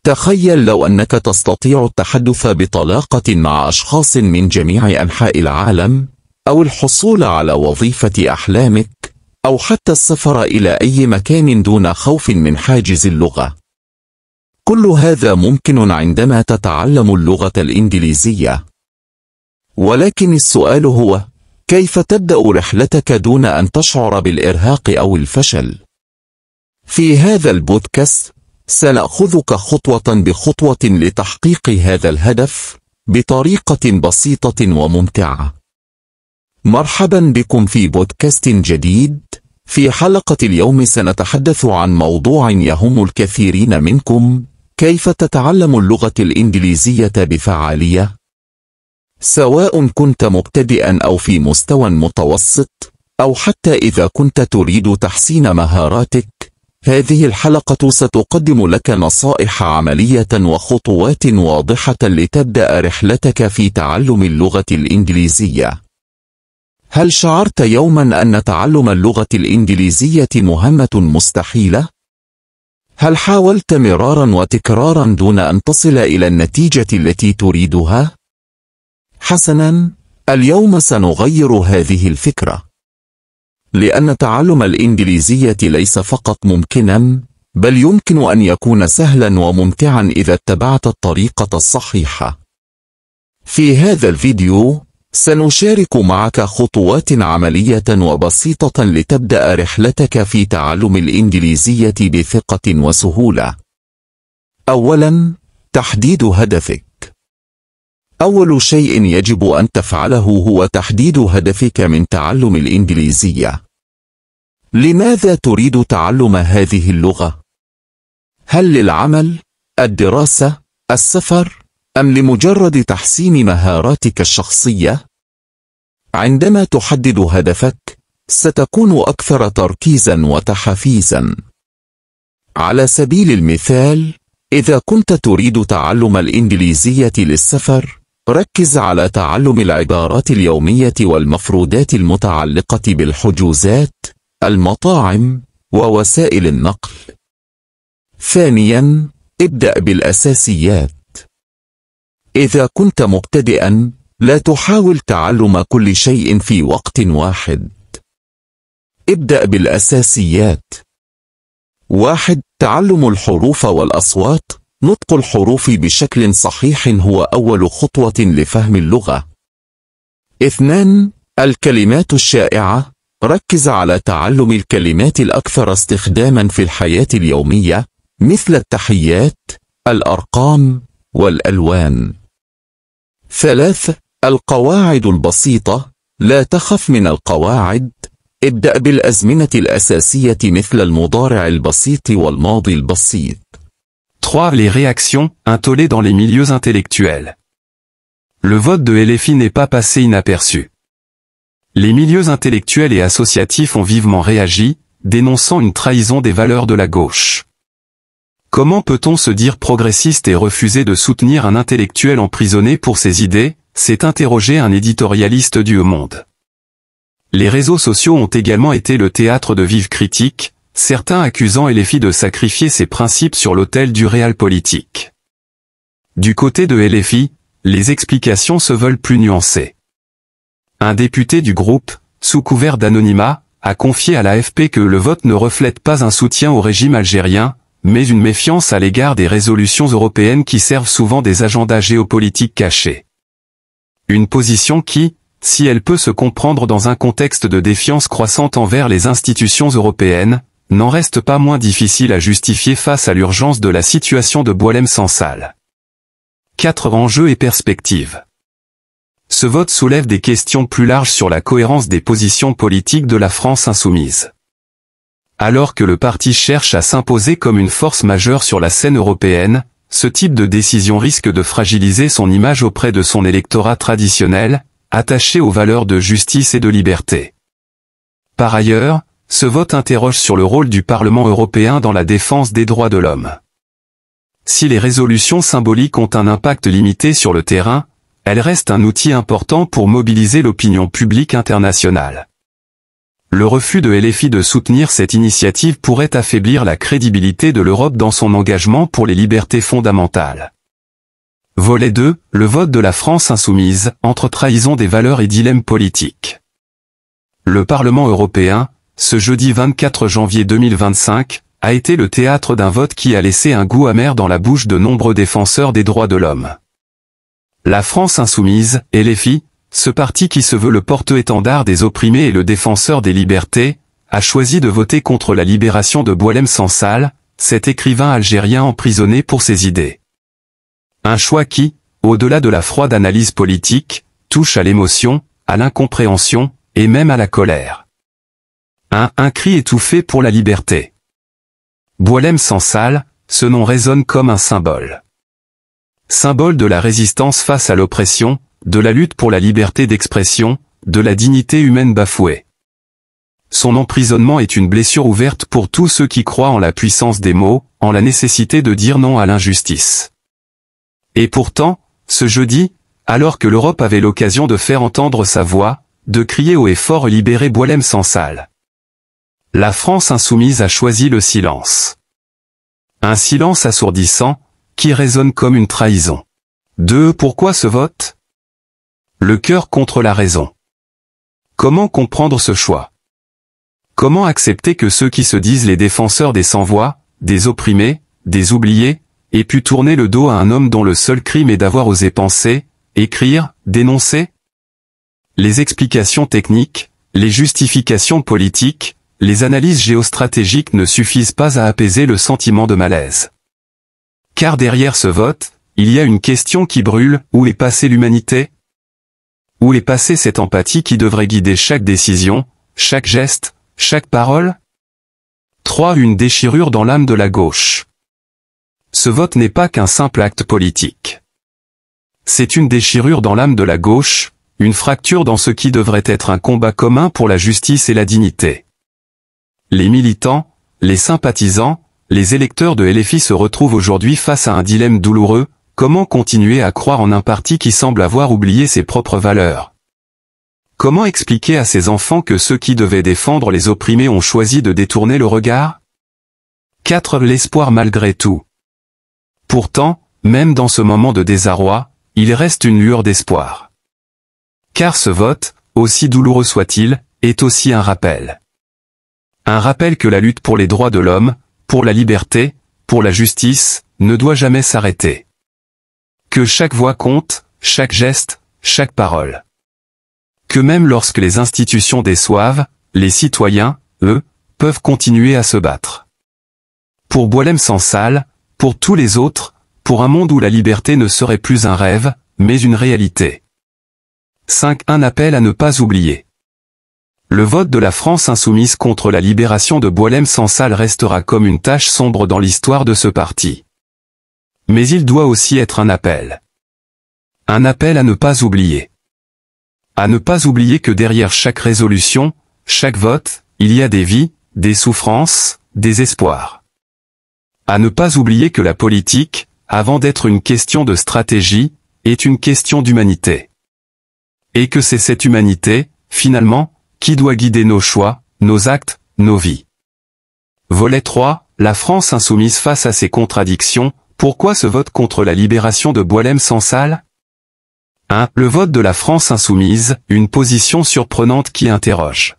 تخيل لو أنك تستطيع التحدث بطلاقة مع أشخاص من جميع أنحاء العالم، أو الحصول على وظيفة أحلامك، أو حتى السفر إلى أي مكان دون خوف من حاجز اللغة. كل هذا ممكن عندما تتعلم اللغة الإنجليزية. ولكن السؤال هو: كيف تبدأ رحلتك دون أن تشعر بالإرهاق أو الفشل؟ في هذا البودكاست سنأخذك خطوة بخطوة لتحقيق هذا الهدف بطريقة بسيطة وممتعة. مرحبا بكم في بودكاست جديد. في حلقة اليوم سنتحدث عن موضوع يهم الكثيرين منكم: كيف تتعلم اللغة الإنجليزية بفعالية؟ سواء كنت مبتدئا أو في مستوى متوسط، أو حتى إذا كنت تريد تحسين مهاراتك، هذه الحلقة ستقدم لك نصائح عملية وخطوات واضحة لتبدأ رحلتك في تعلم اللغة الإنجليزية. هل شعرت يوما أن تعلم اللغة الإنجليزية مهمة مستحيلة؟ هل حاولت مرارا وتكرارا دون أن تصل إلى النتيجة التي تريدها؟ حسنا، اليوم سنغير هذه الفكرة. لأن تعلم الإنجليزية ليس فقط ممكنا، بل يمكن أن يكون سهلا وممتعا إذا اتبعت الطريقة الصحيحة. في هذا الفيديو سنشارك معك خطوات عملية وبسيطة لتبدأ رحلتك في تعلم الإنجليزية بثقة وسهولة. أولا، تحديد هدفك. أول شيء يجب أن تفعله هو تحديد هدفك من تعلم الإنجليزية. لماذا تريد تعلم هذه اللغة؟ هل للعمل، الدراسة، السفر، أم لمجرد تحسين مهاراتك الشخصية؟ عندما تحدد هدفك، ستكون أكثر تركيزا وتحفيزا. على سبيل المثال، إذا كنت تريد تعلم الإنجليزية للسفر، ركز على تعلم العبارات اليومية والمفردات المتعلقة بالحجوزات، المطاعم، ووسائل النقل. ثانياً، ابدأ بالأساسيات. إذا كنت مبتدئاً، لا تحاول تعلم كل شيء في وقت واحد. ابدأ بالأساسيات. 1. تعلم الحروف والأصوات. نطق الحروف بشكل صحيح هو أول خطوة لفهم اللغة. 2. الكلمات الشائعة. ركز على تعلم الكلمات الأكثر استخداما في الحياة اليومية، مثل التحيات، الأرقام، والألوان. 3. القواعد البسيطة. لا تخف من القواعد. ابدأ بالأزمنة الأساسية مثل المضارع البسيط والماضي البسيط. 3. Les réactions, intollées dans les milieux intellectuels. Le vote de LFI n'est pas passé inaperçu. Les milieux intellectuels et associatifs ont vivement réagi, dénonçant une trahison des valeurs de la gauche. Comment peut-on se dire progressiste et refuser de soutenir un intellectuel emprisonné pour ses idées, s'est interrogé un éditorialiste du Monde. Les réseaux sociaux ont également été le théâtre de vives critiques, certains accusant LFI de sacrifier ses principes sur l'autel du réel politique. Du côté de LFI, les explications se veulent plus nuancées. Un député du groupe, sous couvert d'anonymat, a confié à l'AFP que le vote ne reflète pas un soutien au régime algérien, mais une méfiance à l'égard des résolutions européennes qui servent souvent des agendas géopolitiques cachés. Une position qui, si elle peut se comprendre dans un contexte de défiance croissante envers les institutions européennes, n'en reste pas moins difficile à justifier face à l'urgence de la situation de Boualem Sansal. 4 enjeux et perspectives. Ce vote soulève des questions plus larges sur la cohérence des positions politiques de la France insoumise. Alors que le parti cherche à s'imposer comme une force majeure sur la scène européenne, ce type de décision risque de fragiliser son image auprès de son électorat traditionnel, attaché aux valeurs de justice et de liberté. Par ailleurs, ce vote interroge sur le rôle du Parlement européen dans la défense des droits de l'homme. Si les résolutions symboliques ont un impact limité sur le terrain, elles restent un outil important pour mobiliser l'opinion publique internationale. Le refus de LFI de soutenir cette initiative pourrait affaiblir la crédibilité de l'Europe dans son engagement pour les libertés fondamentales. Volet 2, le vote de la France insoumise, entre trahison des valeurs et dilemme politique. Le Parlement européen, ce jeudi 24 janvier 2025, a été le théâtre d'un vote qui a laissé un goût amer dans la bouche de nombreux défenseurs des droits de l'homme. La France insoumise, LFI, ce parti qui se veut le porte-étendard des opprimés et le défenseur des libertés, a choisi de voter contre la libération de Boualem Sansal, cet écrivain algérien emprisonné pour ses idées. Un choix qui, au-delà de la froide analyse politique, touche à l'émotion, à l'incompréhension, et même à la colère. Un cri étouffé pour la liberté. Boualem Sansal, ce nom résonne comme un symbole. Symbole de la résistance face à l'oppression, de la lutte pour la liberté d'expression, de la dignité humaine bafouée. Son emprisonnement est une blessure ouverte pour tous ceux qui croient en la puissance des mots, en la nécessité de dire non à l'injustice. Et pourtant, ce jeudi, alors que l'Europe avait l'occasion de faire entendre sa voix, de crier haut et fort libérer Boualem Sansal, la France insoumise a choisi le silence. Un silence assourdissant, qui résonne comme une trahison. Pourquoi ce vote ? Le cœur contre la raison. Comment comprendre ce choix ? Comment accepter que ceux qui se disent les défenseurs des sans-voix, des opprimés, des oubliés, aient pu tourner le dos à un homme dont le seul crime est d'avoir osé penser, écrire, dénoncer ? Les explications techniques, les justifications politiques, les analyses géostratégiques ne suffisent pas à apaiser le sentiment de malaise. Car derrière ce vote, il y a une question qui brûle, où est passée l'humanité ? Où est passée cette empathie qui devrait guider chaque décision, chaque geste, chaque parole ? 3. Une déchirure dans l'âme de la gauche. Ce vote n'est pas qu'un simple acte politique. C'est une déchirure dans l'âme de la gauche, une fracture dans ce qui devrait être un combat commun pour la justice et la dignité. Les militants, les sympathisants, les électeurs de LFI se retrouvent aujourd'hui face à un dilemme douloureux. Comment continuer à croire en un parti qui semble avoir oublié ses propres valeurs ? Comment expliquer à ces enfants que ceux qui devaient défendre les opprimés ont choisi de détourner le regard ? 4. L'espoir malgré tout. Pourtant, même dans ce moment de désarroi, il reste une lueur d'espoir. Car ce vote, aussi douloureux soit-il, est aussi un rappel. Un rappel que la lutte pour les droits de l'homme, pour la liberté, pour la justice, ne doit jamais s'arrêter. Que chaque voix compte, chaque geste, chaque parole. Que même lorsque les institutions déçoivent, les citoyens, eux, peuvent continuer à se battre. Pour Boualem Sansal, pour tous les autres, pour un monde où la liberté ne serait plus un rêve, mais une réalité. 5. Un appel à ne pas oublier. Le vote de la France insoumise contre la libération de Boualem Sansal restera comme une tache sombre dans l'histoire de ce parti. Mais il doit aussi être un appel. Un appel à ne pas oublier. À ne pas oublier que derrière chaque résolution, chaque vote, il y a des vies, des souffrances, des espoirs. À ne pas oublier que la politique, avant d'être une question de stratégie, est une question d'humanité. Et que c'est cette humanité, finalement, qui doit guider nos choix, nos actes, nos vies. Volet 3, la France insoumise face à ses contradictions. Pourquoi ce vote contre la libération de Boualem Sansal ? 1. Le vote de la France insoumise, une position surprenante qui interroge.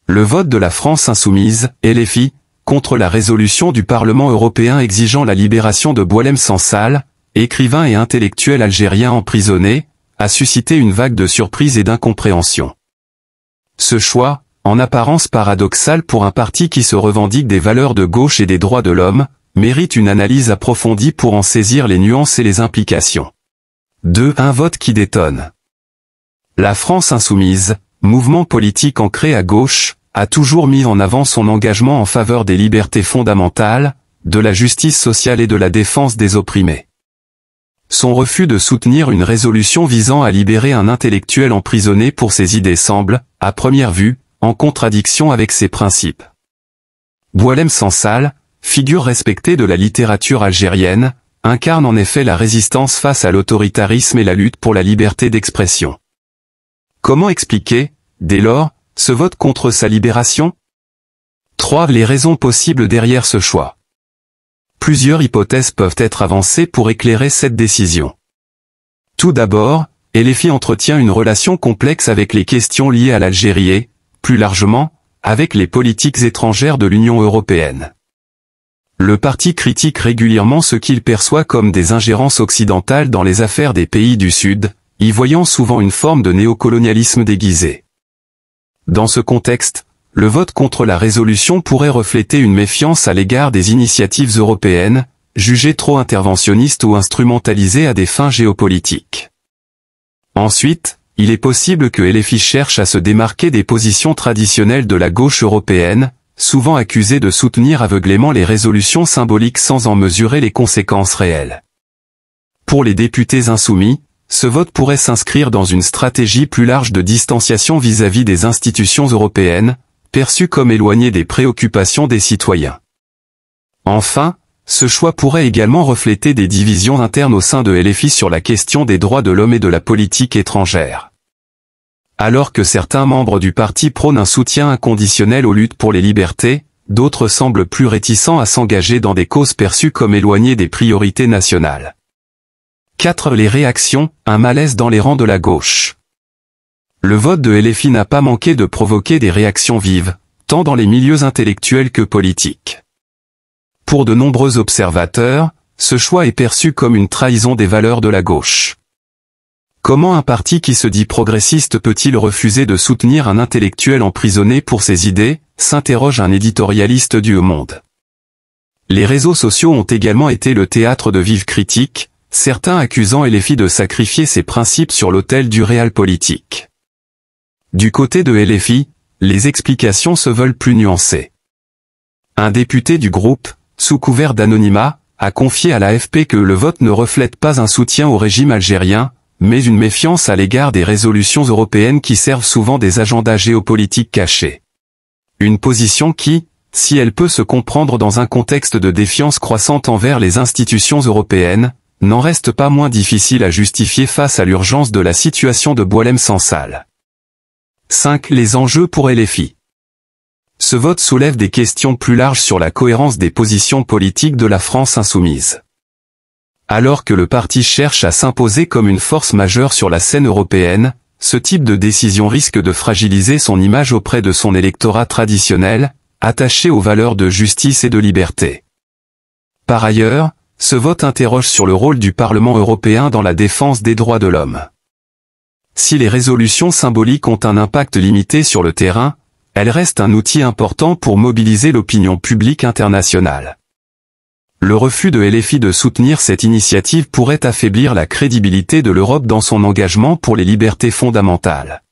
Le vote de la France insoumise, LFI, contre la résolution du Parlement européen exigeant la libération de Boualem Sansal, écrivain et intellectuel algérien emprisonné, a suscité une vague de surprise et d'incompréhension. Ce choix, en apparence paradoxal pour un parti qui se revendique des valeurs de gauche et des droits de l'homme, mérite une analyse approfondie pour en saisir les nuances et les implications. 2. Un vote qui détonne. La France insoumise, mouvement politique ancré à gauche, a toujours mis en avant son engagement en faveur des libertés fondamentales, de la justice sociale et de la défense des opprimés. Son refus de soutenir une résolution visant à libérer un intellectuel emprisonné pour ses idées semble, à première vue, en contradiction avec ses principes. Boualem Sansal, figure respectée de la littérature algérienne, incarne en effet la résistance face à l'autoritarisme et la lutte pour la liberté d'expression. Comment expliquer, dès lors, ce vote contre sa libération? 3. Les raisons possibles derrière ce choix. Plusieurs hypothèses peuvent être avancées pour éclairer cette décision. Tout d'abord, LFI entretient une relation complexe avec les questions liées à l'Algérie et, plus largement, avec les politiques étrangères de l'Union européenne. Le parti critique régulièrement ce qu'il perçoit comme des ingérences occidentales dans les affaires des pays du Sud, y voyant souvent une forme de néocolonialisme déguisé. Dans ce contexte, le vote contre la résolution pourrait refléter une méfiance à l'égard des initiatives européennes, jugées trop interventionnistes ou instrumentalisées à des fins géopolitiques. Ensuite, il est possible que LFI cherche à se démarquer des positions traditionnelles de la gauche européenne, souvent accusée de soutenir aveuglément les résolutions symboliques sans en mesurer les conséquences réelles. Pour les députés insoumis, ce vote pourrait s'inscrire dans une stratégie plus large de distanciation vis-à-vis des institutions européennes, perçues comme éloignées des préoccupations des citoyens. Enfin, ce choix pourrait également refléter des divisions internes au sein de LFI sur la question des droits de l'homme et de la politique étrangère. Alors que certains membres du parti prônent un soutien inconditionnel aux luttes pour les libertés, d'autres semblent plus réticents à s'engager dans des causes perçues comme éloignées des priorités nationales. 4. Les réactions, un malaise dans les rangs de la gauche. Le vote de LFI n'a pas manqué de provoquer des réactions vives, tant dans les milieux intellectuels que politiques. Pour de nombreux observateurs, ce choix est perçu comme une trahison des valeurs de la gauche. Comment un parti qui se dit progressiste peut-il refuser de soutenir un intellectuel emprisonné pour ses idées, s'interroge un éditorialiste du Monde. Les réseaux sociaux ont également été le théâtre de vives critiques, certains accusant LFI de sacrifier ses principes sur l'autel du réel politique. Du côté de LFI, les explications se veulent plus nuancées. Un député du groupe, sous couvert d'anonymat, a confié à l'AFP que le vote ne reflète pas un soutien au régime algérien, mais une méfiance à l'égard des résolutions européennes qui servent souvent des agendas géopolitiques cachés. Une position qui, si elle peut se comprendre dans un contexte de défiance croissante envers les institutions européennes, n'en reste pas moins difficile à justifier face à l'urgence de la situation de Boualem Sansal. 5. Les enjeux pour LFI. Ce vote soulève des questions plus larges sur la cohérence des positions politiques de la France insoumise. Alors que le parti cherche à s'imposer comme une force majeure sur la scène européenne, ce type de décision risque de fragiliser son image auprès de son électorat traditionnel, attaché aux valeurs de justice et de liberté. Par ailleurs, ce vote interroge sur le rôle du Parlement européen dans la défense des droits de l'homme. Si les résolutions symboliques ont un impact limité sur le terrain, elles restent un outil important pour mobiliser l'opinion publique internationale. Le refus de LFI de soutenir cette initiative pourrait affaiblir la crédibilité de l'Europe dans son engagement pour les libertés fondamentales.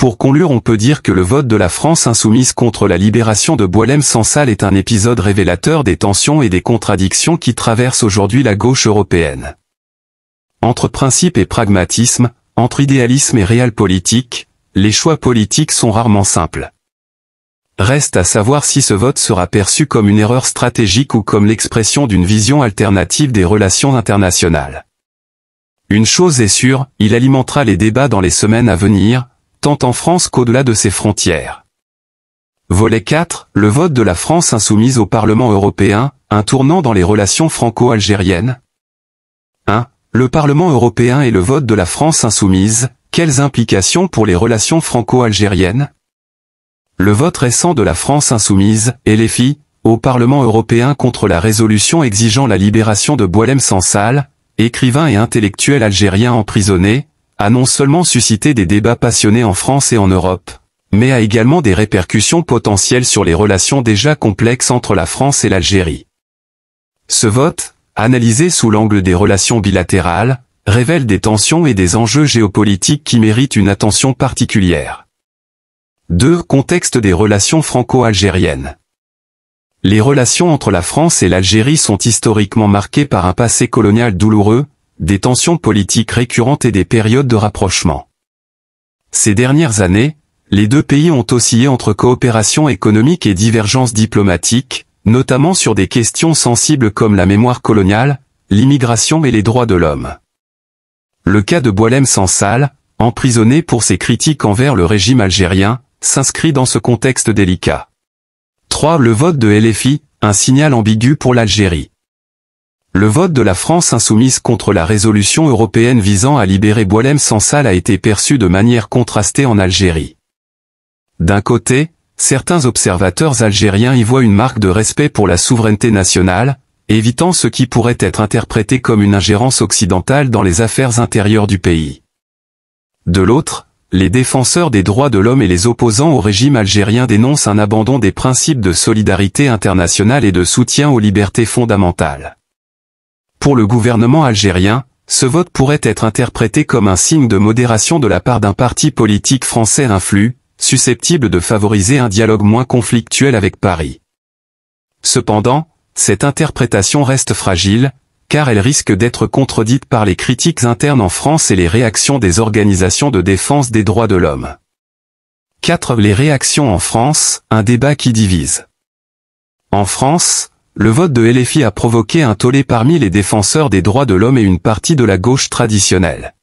Pour conclure, on peut dire que le vote de la France insoumise contre la libération de Boualem Sansal est un épisode révélateur des tensions et des contradictions qui traversent aujourd'hui la gauche européenne. Entre principe et pragmatisme, entre idéalisme et réel politique, les choix politiques sont rarement simples. Reste à savoir si ce vote sera perçu comme une erreur stratégique ou comme l'expression d'une vision alternative des relations internationales. Une chose est sûre, il alimentera les débats dans les semaines à venir, tant en France qu'au-delà de ses frontières. Volet 4, le vote de la France insoumise au Parlement européen, un tournant dans les relations franco-algériennes. 1. Le Parlement européen et le vote de la France insoumise, quelles implications pour les relations franco-algériennes? Le vote récent de la France insoumise, LFI, au Parlement européen contre la résolution exigeant la libération de Boualem Sansal, écrivain et intellectuel algérien emprisonné, a non seulement suscité des débats passionnés en France et en Europe, mais a également des répercussions potentielles sur les relations déjà complexes entre la France et l'Algérie. Ce vote, analysé sous l'angle des relations bilatérales, révèle des tensions et des enjeux géopolitiques qui méritent une attention particulière. 2. Contexte des relations franco-algériennes. Les relations entre la France et l'Algérie sont historiquement marquées par un passé colonial douloureux, des tensions politiques récurrentes et des périodes de rapprochement. Ces dernières années, les deux pays ont oscillé entre coopération économique et divergences diplomatiques, notamment sur des questions sensibles comme la mémoire coloniale, l'immigration et les droits de l'homme. Le cas de Boualem Sansal, emprisonné pour ses critiques envers le régime algérien, s'inscrit dans ce contexte délicat. 3. Le vote de LFI, un signal ambigu pour l'Algérie. Le vote de la France insoumise contre la résolution européenne visant à libérer Boualem Sansal a été perçu de manière contrastée en Algérie. D'un côté, certains observateurs algériens y voient une marque de respect pour la souveraineté nationale, évitant ce qui pourrait être interprété comme une ingérence occidentale dans les affaires intérieures du pays. De l'autre, les défenseurs des droits de l'homme et les opposants au régime algérien dénoncent un abandon des principes de solidarité internationale et de soutien aux libertés fondamentales. Pour le gouvernement algérien, ce vote pourrait être interprété comme un signe de modération de la part d'un parti politique français influent, susceptible de favoriser un dialogue moins conflictuel avec Paris. Cependant, cette interprétation reste fragile, car elle risque d'être contredite par les critiques internes en France et les réactions des organisations de défense des droits de l'homme. 4. Les réactions en France, un débat qui divise. En France, le vote de LFI a provoqué un tollé parmi les défenseurs des droits de l'homme et une partie de la gauche traditionnelle.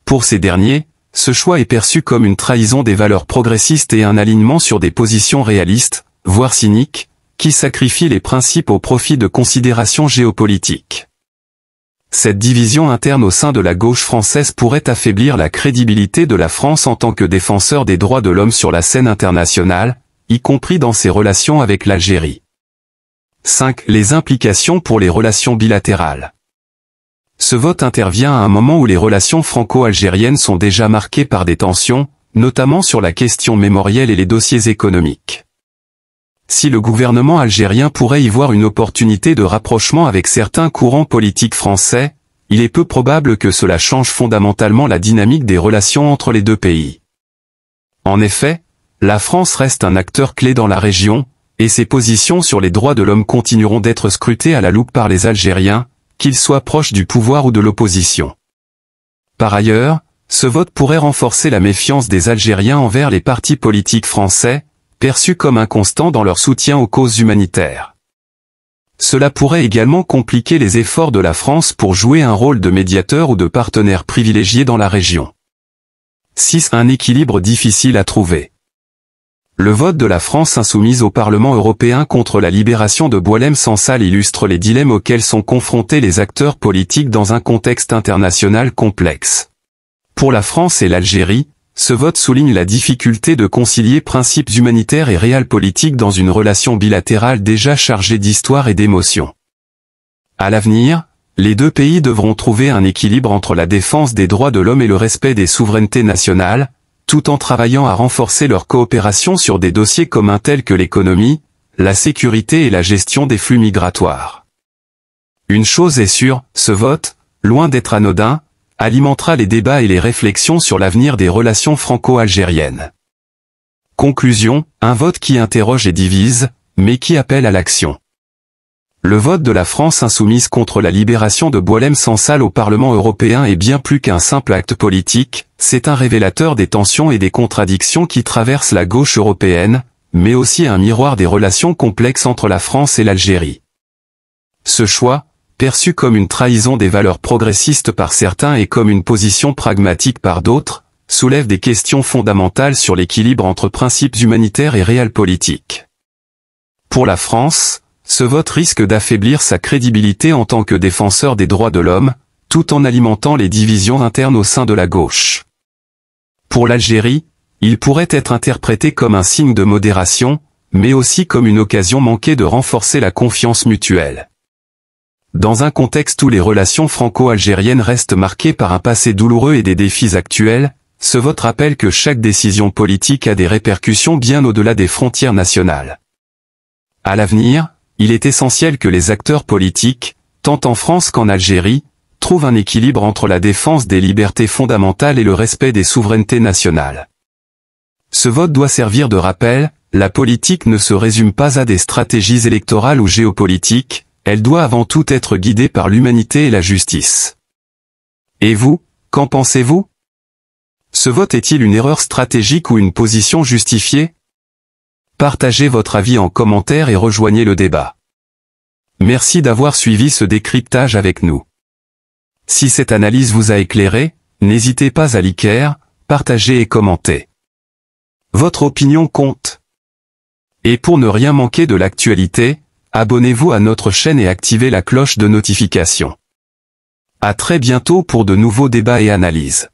Pour ces derniers, ce choix est perçu comme une trahison des valeurs progressistes et un alignement sur des positions réalistes, voire cyniques, qui sacrifient les principes au profit de considérations géopolitiques. Cette division interne au sein de la gauche française pourrait affaiblir la crédibilité de la France en tant que défenseur des droits de l'homme sur la scène internationale, y compris dans ses relations avec l'Algérie. 5. Les implications pour les relations bilatérales. Ce vote intervient à un moment où les relations franco-algériennes sont déjà marquées par des tensions, notamment sur la question mémorielle et les dossiers économiques. Si le gouvernement algérien pourrait y voir une opportunité de rapprochement avec certains courants politiques français, il est peu probable que cela change fondamentalement la dynamique des relations entre les deux pays. En effet, la France reste un acteur clé dans la région, et ses positions sur les droits de l'homme continueront d'être scrutées à la loupe par les Algériens, qu'ils soient proches du pouvoir ou de l'opposition. Par ailleurs, ce vote pourrait renforcer la méfiance des Algériens envers les partis politiques français, perçus comme inconstants dans leur soutien aux causes humanitaires. Cela pourrait également compliquer les efforts de la France pour jouer un rôle de médiateur ou de partenaire privilégié dans la région. 6. Un équilibre difficile à trouver. Le vote de la France insoumise au Parlement européen contre la libération de Boualem Sansal illustre les dilemmes auxquels sont confrontés les acteurs politiques dans un contexte international complexe. Pour la France et l'Algérie, ce vote souligne la difficulté de concilier principes humanitaires et realpolitik dans une relation bilatérale déjà chargée d'histoire et d'émotions. À l'avenir, les deux pays devront trouver un équilibre entre la défense des droits de l'homme et le respect des souverainetés nationales, tout en travaillant à renforcer leur coopération sur des dossiers communs tels que l'économie, la sécurité et la gestion des flux migratoires. Une chose est sûre, ce vote, loin d'être anodin, alimentera les débats et les réflexions sur l'avenir des relations franco-algériennes. Conclusion, un vote qui interroge et divise, mais qui appelle à l'action. Le vote de la France insoumise contre la libération de Boualem Sansal au Parlement européen est bien plus qu'un simple acte politique, c'est un révélateur des tensions et des contradictions qui traversent la gauche européenne, mais aussi un miroir des relations complexes entre la France et l'Algérie. Ce choix, perçu comme une trahison des valeurs progressistes par certains et comme une position pragmatique par d'autres, soulève des questions fondamentales sur l'équilibre entre principes humanitaires et realpolitik. Pour la France, ce vote risque d'affaiblir sa crédibilité en tant que défenseur des droits de l'homme, tout en alimentant les divisions internes au sein de la gauche. Pour l'Algérie, il pourrait être interprété comme un signe de modération, mais aussi comme une occasion manquée de renforcer la confiance mutuelle. Dans un contexte où les relations franco-algériennes restent marquées par un passé douloureux et des défis actuels, ce vote rappelle que chaque décision politique a des répercussions bien au-delà des frontières nationales. À l'avenir, il est essentiel que les acteurs politiques, tant en France qu'en Algérie, trouvent un équilibre entre la défense des libertés fondamentales et le respect des souverainetés nationales. Ce vote doit servir de rappel, la politique ne se résume pas à des stratégies électorales ou géopolitiques, elle doit avant tout être guidée par l'humanité et la justice. Et vous, qu'en pensez-vous? Ce vote est-il une erreur stratégique ou une position justifiée? Partagez votre avis en commentaire et rejoignez le débat. Merci d'avoir suivi ce décryptage avec nous. Si cette analyse vous a éclairé, n'hésitez pas à liker, partager et commenter. Votre opinion compte. Et pour ne rien manquer de l'actualité, abonnez-vous à notre chaîne et activez la cloche de notification. À très bientôt pour de nouveaux débats et analyses.